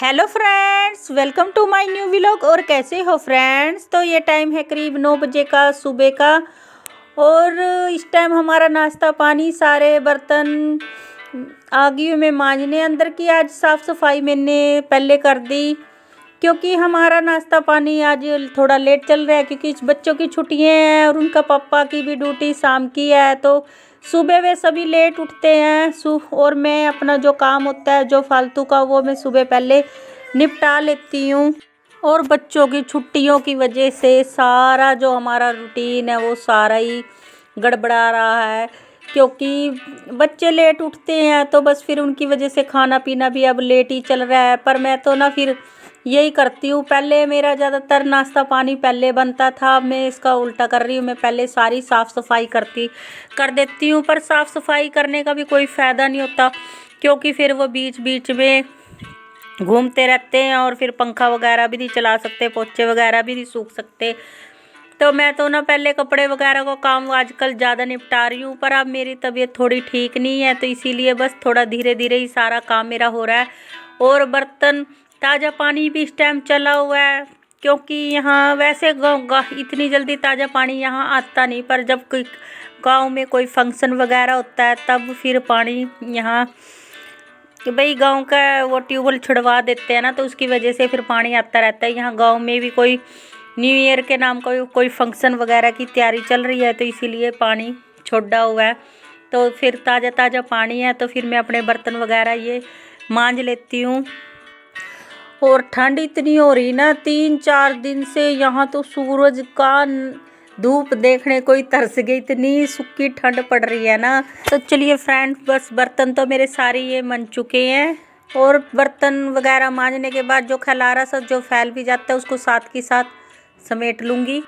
Hello friends, welcome to my new vlog. और कैसे हो फ्रेंड्स? तो ये टाइम है करीब 9 बजे का सुबह का। और इस टाइम हमारा नाश्ता पानी सारे बर्तन आ गई मैं मांजने। अंदर की आज साफ़ सफाई मैंने पहले कर दी, क्योंकि हमारा नाश्ता पानी आज थोड़ा लेट चल रहा है, क्योंकि बच्चों की छुट्टियां हैं और उनका पापा की भी ड्यूटी शाम की है। तो सुबह वे सभी लेट उठते हैं और मैं अपना जो काम होता है जो फालतू का वो मैं सुबह पहले निपटा लेती हूँ। और बच्चों की छुट्टियों की वजह से सारा जो हमारा रूटीन है वो सारा ही गड़बड़ा रहा है, क्योंकि बच्चे लेट उठते हैं तो बस फिर उनकी वजह से खाना पीना भी अब लेट ही चल रहा है। पर मैं तो ना फिर यही करती हूँ, पहले मेरा ज़्यादातर नाश्ता पानी पहले बनता था। अब मैं इसका उल्टा कर रही हूँ, मैं पहले सारी साफ़ सफाई कर देती हूँ। पर साफ़ सफाई करने का भी कोई फ़ायदा नहीं होता, क्योंकि फिर वो बीच बीच में घूमते रहते हैं और फिर पंखा वगैरह भी नहीं चला सकते, पोछे वगैरह भी नहीं सूख सकते। तो मैं तो ना पहले कपड़े वगैरह का काम आजकल ज़्यादा निपटा रही हूँ। पर अब मेरी तबीयत थोड़ी ठीक नहीं है, तो इसीलिए बस थोड़ा धीरे धीरे ही सारा काम मेरा हो रहा है। और बर्तन ताज़ा पानी भी इस टाइम चला हुआ है, क्योंकि यहाँ वैसे इतनी जल्दी ताज़ा पानी यहाँ आता नहीं, पर जब कोई गांव में कोई फंक्शन वगैरह होता है तब फिर पानी यहाँ कि भाई गांव का वो ट्यूबवेल छुड़वा देते हैं ना, तो उसकी वजह से फिर पानी आता रहता है। यहाँ गांव में भी कोई न्यू ईयर के नाम का कोई फंक्शन वगैरह की तैयारी चल रही है, तो इसीलिए पानी छोड़ा हुआ है। तो फिर ताज़ा ताज़ा पानी है, तो फिर मैं अपने बर्तन वगैरह ये मांज लेती हूँ। और ठंड इतनी हो रही ना 3-4 दिन से, यहाँ तो सूरज का धूप देखने कोई तरस गई, इतनी सूखी ठंड पड़ रही है ना। तो चलिए फ्रेंड्स, बस बर्तन तो मेरे सारे ये मन चुके हैं। और बर्तन वगैरह मांजने के बाद जो खलारा सा जो फैल भी जाता है उसको साथ के साथ समेट लूँगी।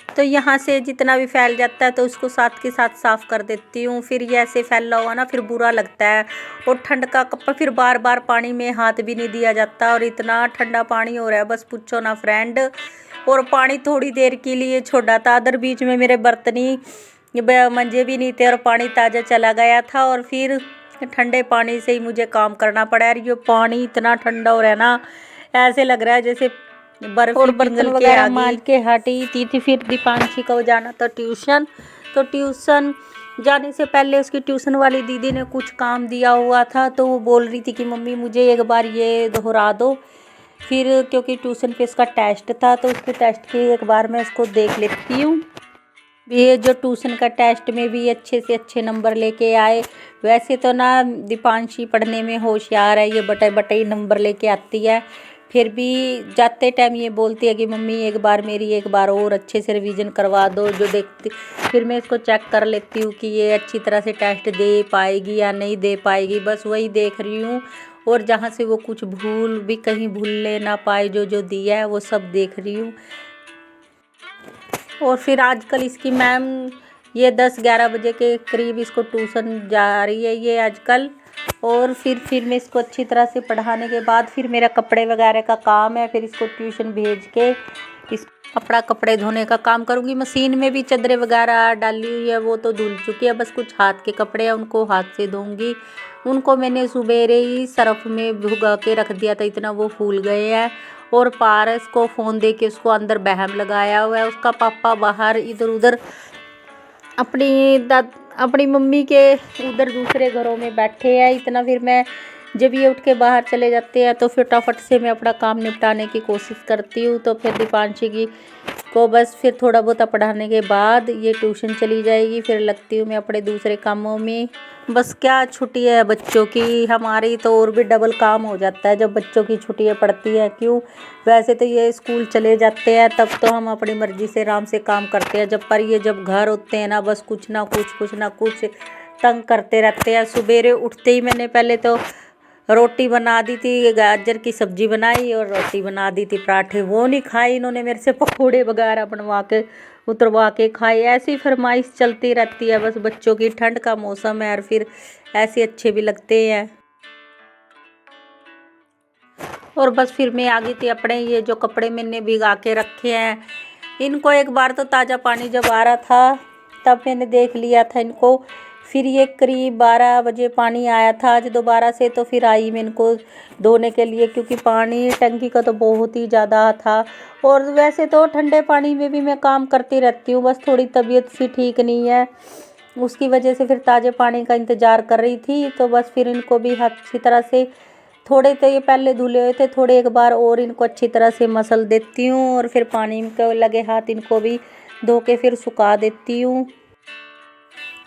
तो यहाँ से जितना भी फैल जाता है तो उसको साथ के साथ साफ़ कर देती हूँ। फिर ये ऐसे फैला हुआ ना फिर बुरा लगता है। और ठंड का कप फिर बार बार पानी में हाथ भी नहीं दिया जाता, और इतना ठंडा पानी हो रहा है बस पूछो ना फ्रेंड। और पानी थोड़ी देर के लिए छोड़ा था, अदर बीच में मेरे बर्तन ही मंजे भी नहीं थे और पानी ताज़ा चला गया था। और फिर ठंडे पानी से ही मुझे काम करना पड़ा। और ये पानी इतना ठंडा हो रहा है ना, ऐसे लग रहा है जैसे बर्फ। और बर्तन वगैरह मांज के हटी थी। फिर दीपांशी को जाना था ट्यूशन, तो ट्यूशन जाने से पहले उसकी ट्यूशन वाली दीदी ने कुछ काम दिया हुआ था, तो वो बोल रही थी कि मम्मी मुझे एक बार ये दोहरा दो। फिर क्योंकि ट्यूशन पे इसका टेस्ट था, तो उसके टेस्ट की एक बार मैं इसको देख लेती हूँ। ये जो ट्यूशन का टेस्ट में भी अच्छे से अच्छे नंबर लेके आए। वैसे तो ना दीपांशी पढ़ने में होशियार है, ये बटे बटे ही नंबर लेके आती है। फिर भी जाते टाइम ये बोलती है कि मम्मी एक बार और अच्छे से रिवीजन करवा दो जो देखती। फिर मैं इसको चेक कर लेती हूँ कि ये अच्छी तरह से टेस्ट दे पाएगी या नहीं दे पाएगी, बस वही देख रही हूँ। और जहाँ से वो कुछ भूल भी कहीं भूलने ना पाए, जो जो दिया है वो सब देख रही हूँ। और फिर आजकल इसकी मैम ये 10-11 बजे के करीब इसको ट्यूशन जा रही है ये आजकल। और फिर मैं इसको अच्छी तरह से पढ़ाने के बाद फिर मेरा कपड़े वगैरह का काम है, फिर इसको ट्यूशन भेज के इस कपड़े धोने का काम करूँगी। मशीन में भी चादरें वगैरह डाली हुई है, वो तो धुल चुकी है, बस कुछ हाथ के कपड़े हैं उनको हाथ से धोऊंगी। उनको मैंने सुबेरे ही सर्फ में भिगो के रख दिया था, इतना वो फूल गए हैं। और पारस को फ़ोन दे के उसको अंदर बहम लगाया हुआ है। उसका पापा बाहर इधर उधर अपनी मम्मी के उधर दूसरे घरों में बैठे हैं। इतना फिर मैं जब ये उठ के बाहर चले जाते हैं तो फटाफट से मैं अपना काम निपटाने की कोशिश करती हूँ। तो फिर दीपांशी को बस फिर थोड़ा बहुत पढ़ाने के बाद ये ट्यूशन चली जाएगी, फिर लगती हूँ मैं अपने दूसरे कामों में। बस क्या छुट्टी है बच्चों की, हमारी तो और भी डबल काम हो जाता है जब बच्चों की छुट्टियाँ पड़ती हैं। क्यों, वैसे तो ये स्कूल चले जाते हैं तब तो हम अपनी मर्ज़ी से आराम से काम करते हैं, जब घर होते हैं ना बस कुछ ना कुछ तंग करते रहते हैं। सवेरे उठते ही मैंने पहले तो रोटी बना दी थी, गाजर की सब्ज़ी बनाई और रोटी बना दी थी, पराठे वो नहीं खाए इन्होंने, मेरे से पकौड़े वगैरह बनवा के उतरवा के खाए। ऐसी फरमाइश चलती रहती है बस बच्चों की। ठंड का मौसम है और फिर ऐसे अच्छे भी लगते हैं। और बस फिर मैं आ गई थी अपने ये जो कपड़े मैंने भिगा के रखे हैं इनको। एक बार तो ताज़ा पानी जब आ रहा था तब मैंने देख लिया था इनको, फिर ये करीब 12 बजे पानी आया था आज दोबारा से, तो फिर आई मैं इनको धोने के लिए, क्योंकि पानी टंकी का तो बहुत ही ज़्यादा था। और वैसे तो ठंडे पानी में भी मैं काम करती रहती हूँ, बस थोड़ी तबीयत सी ठीक नहीं है, उसकी वजह से फिर ताज़े पानी का इंतज़ार कर रही थी। तो बस फिर इनको भी अच्छी तरह से, थोड़े तो ये पहले धुले हुए थे, थोड़े एक बार और इनको अच्छी तरह से मसल देती हूँ, और फिर पानी के लगे हाथ इनको भी धो के फिर सुखा देती हूँ।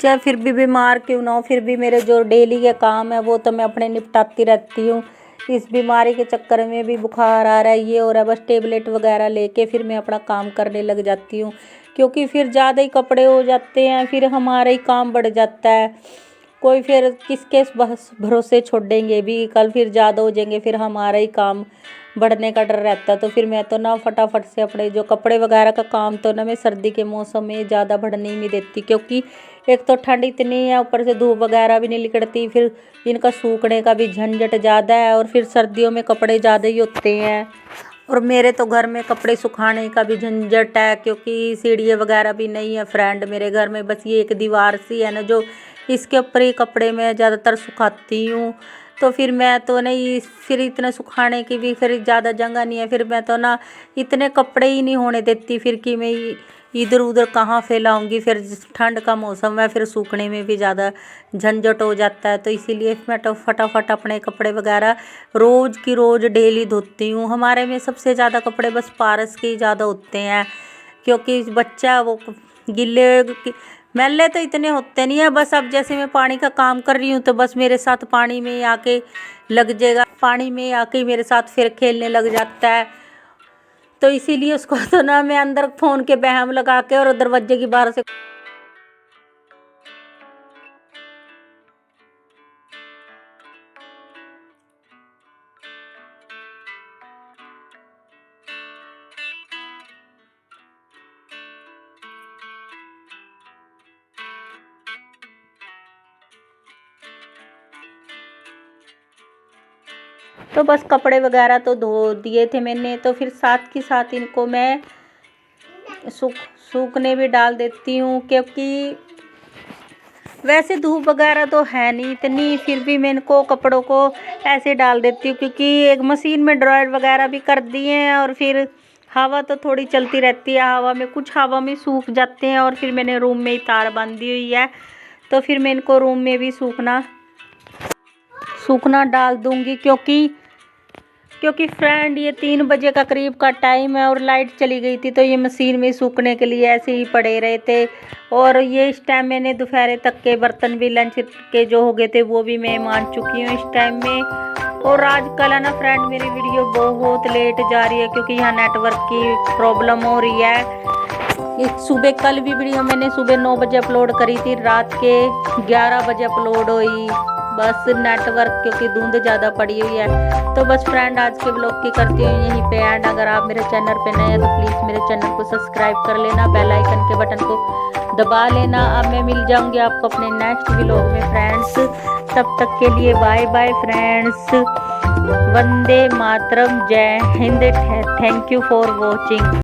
चाहे फिर भी बीमार क्यों ना हो, फिर भी मेरे जो डेली के काम है वो तो मैं अपने निपटाती रहती हूँ। इस बीमारी के चक्कर में भी बुखार आ रहा है, ये हो रहा है, बस टेबलेट वगैरह लेके फिर मैं अपना काम करने लग जाती हूँ, क्योंकि फिर ज़्यादा ही कपड़े हो जाते हैं, फिर हमारा ही काम बढ़ जाता है। कोई फिर किसके भरोसे छोड़ेंगे भी, कल फिर ज़्यादा हो जाएंगे, फिर हमारा ही काम बढ़ने का डर रहता है। तो फिर मैं तो ना फटाफट से अपने जो कपड़े वगैरह का काम तो ना मैं सर्दी के मौसम में ज़्यादा बढ़ने ही नहीं देती, क्योंकि एक तो ठंड इतनी है, ऊपर से धूप वगैरह भी नहीं निकलती, फिर इनका सूखने का भी झंझट ज़्यादा है, और फिर सर्दियों में कपड़े ज़्यादा ही होते हैं। और मेरे तो घर में कपड़े सुखाने का भी झंझट है, क्योंकि सीढ़ियाँ वगैरह भी नहीं है फ्रेंड मेरे घर में, बस ये एक दीवार सी है ना, जो इसके ऊपर ही कपड़े मैं ज़्यादातर सुखाती हूँ। तो फिर मैं तो नहीं, फिर इतने सुखाने की भी फिर ज़्यादा जगह नहीं है, फिर मैं तो ना इतने कपड़े ही नहीं होने देती, फिर कि मैं इधर उधर कहाँ फैलाऊंगी, फिर ठंड का मौसम है, फिर सूखने में भी ज़्यादा झंझट हो जाता है। तो इसीलिए मैं तो फटाफट अपने कपड़े वगैरह रोज़ की रोज़ डेली धोती हूँ। हमारे में सबसे ज़्यादा कपड़े बस पारस के ही ज़्यादा होते हैं, क्योंकि बच्चा वो गिले मैले तो इतने होते नहीं है। बस अब जैसे मैं पानी का काम कर रही हूँ, तो बस मेरे साथ पानी में आके लग जाएगा, पानी में आके मेरे साथ फिर खेलने लग जाता है। तो इसीलिए उसको तो ना मैं अंदर फ़ोन के बहम लगा के और दरवाजे की बाहर से तो बस कपड़े वगैरह तो धो दिए थे मैंने, तो फिर साथ के साथ इनको मैं सूखने भी डाल देती हूँ, क्योंकि वैसे धूप वगैरह तो है नहीं इतनी, फिर भी मैं इनको कपड़ों को ऐसे डाल देती हूँ, क्योंकि एक मशीन में ड्रायर वगैरह भी कर दिए हैं, और फिर हवा तो थोड़ी चलती रहती है, हवा में कुछ हवा में सूख जाते हैं, और फिर मैंने रूम में ही तार बांधी हुई है, तो फिर मैं इनको रूम में भी सूखना डाल दूँगी, क्योंकि फ्रेंड ये 3 बजे का करीब का टाइम है, और लाइट चली गई थी, तो ये मशीन में सूखने के लिए ऐसे ही पड़े रहे थे। और ये इस टाइम मैंने दोपहर तक के बर्तन भी लंच के जो हो गए थे वो भी मैं मान चुकी हूँ इस टाइम में। और आजकल है ना फ्रेंड, मेरी वीडियो बहुत लेट जा रही है, क्योंकि यहाँ नेटवर्क की प्रॉब्लम हो रही है। सुबह कल भी वीडियो मैंने सुबह 9 बजे अपलोड करी थी, रात के 11 बजे अपलोड हुई, बस नेटवर्क क्योंकि धुंध ज़्यादा पड़ी हुई है। तो बस फ्रेंड आज के ब्लॉग की करती हूँ यहीं पे एंड। अगर आप मेरे चैनल पे नए हैं तो प्लीज़ मेरे चैनल को सब्सक्राइब कर लेना, बेल आइकन के बटन को दबा लेना। अब मैं मिल जाऊंगी आपको अपने नेक्स्ट व्लॉग में फ्रेंड्स, तब तक के लिए bye bye friends. Vande Mataram, जय Hind, thank you for watching.